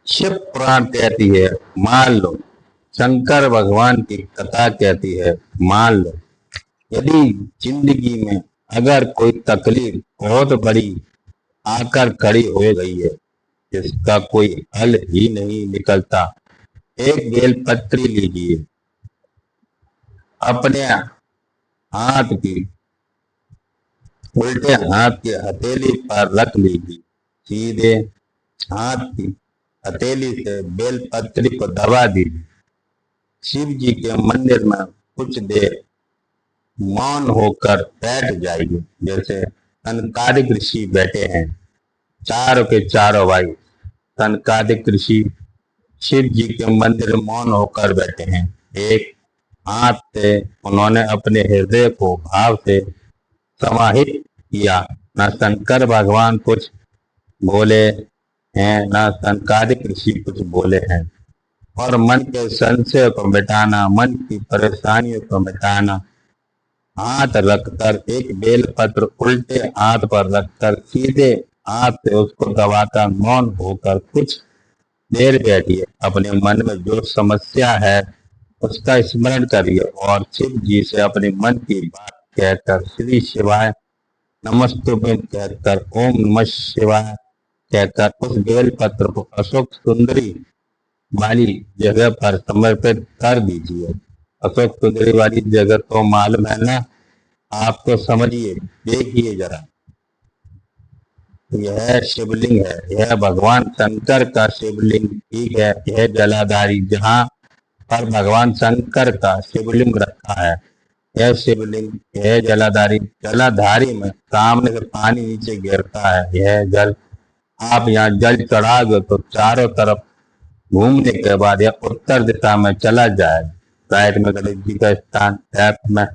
शिव पुराण कहती है मान लो, शंकर भगवान की कथा कहती है मान लो। यदि जिंदगी में अगर कोई तकलीफ बहुत बड़ी आकर खड़ी हो गई है जिसका कोई हल ही नहीं निकलता, एक बेलपत्री लीजिए, अपने हाथ की उल्टे हाथ की हथेली पर रख लीजिए, सीधे हाथ की हथेली से बेलपत्री को दबा दीजिए। शिव जी के मंदिर में कुछ देर मौन होकर बैठ जाइए, जैसे सनकादिक ऋषि बैठे हैं। चारों के चारों भाई सनकादिक ऋषि शिव जी के मंदिर में मौन होकर बैठे हैं। एक हाथ से उन्होंने अपने हृदय को भाव से समाहित किया। न शंकर भगवान कुछ बोले हैं, न सनकादिक ऋषि कुछ बोले हैं। और मन के संशय को मिटाना, मन की परेशानियों को मिटाना, हाथ रखकर एक बेलपत्र उल्टे हाथ पर रखकर सीधे हाथ से उसको दबाकर मौन होकर कुछ देर बैठिए। अपने मन में जो समस्या है उसका स्मरण करिए और शिव जी से अपने मन की बात कहकर श्री शिवाय नमस्तुभ्यं कहकर ओम नमः शिवाय कहकर उस बेलपत्र को अशोक सुंदरी वाली जगह पर समर्पित कर दीजिए। अशोक सुंदरी वाली जगह तो मालूम है ना आपको, समझिए, देखिए जरा। यह शिवलिंग है, यह भगवान शंकर का शिवलिंग ठीक है। यह जलाधारी जहाँ पर भगवान शंकर का शिवलिंग रखा है, यह शिवलिंग, यह जलाधारी में सामने से पानी नीचे गिरता है। यह जल आप यहाँ जल चढ़ाओगे तो चारों तरफ घूमने के बाद यह उत्तर दिशा में चला जाए। राइट में गणेश जी का स्थान, लेफ्ट में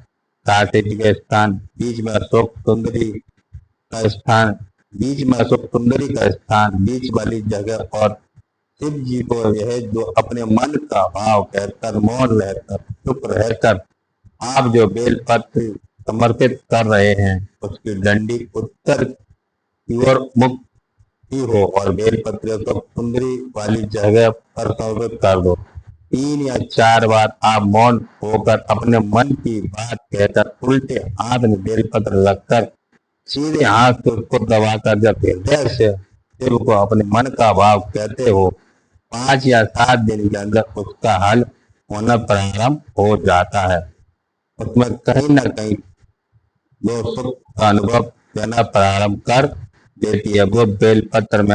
कार्तिक जी का स्थान, बीच में अशोक सुंदरी का स्थान, बीच में अशोक सुंदरी का स्थान, बीच वाली जगह। और शिव जी को यह जो अपने मन का भाव कहकर मौन रहकर चुप रहकर आप जो बेलपत्र समर्पित कर रहे हैं उसकी डंडी उत्तर की ओर मुख ही हो और बेलपत्र को सुंदरी वाली जगह पर समर्पित कर दो। 3 या 4 बार आप मौन होकर अपने मन की बात कहकर उल्टे हाथ में बेलपत्र रखकर सीधे हाथ से उसको दबाकर जब हृदय से शिव को अपने मन का भाव कहते हो, 5 या 7 दिन के अंदर उसका हल होना प्रारंभ हो जाता है। उसमें कहीं ना कहीं वो सुख का अनुभव देना प्रारंभ कर देती है। वो बेलपत्र में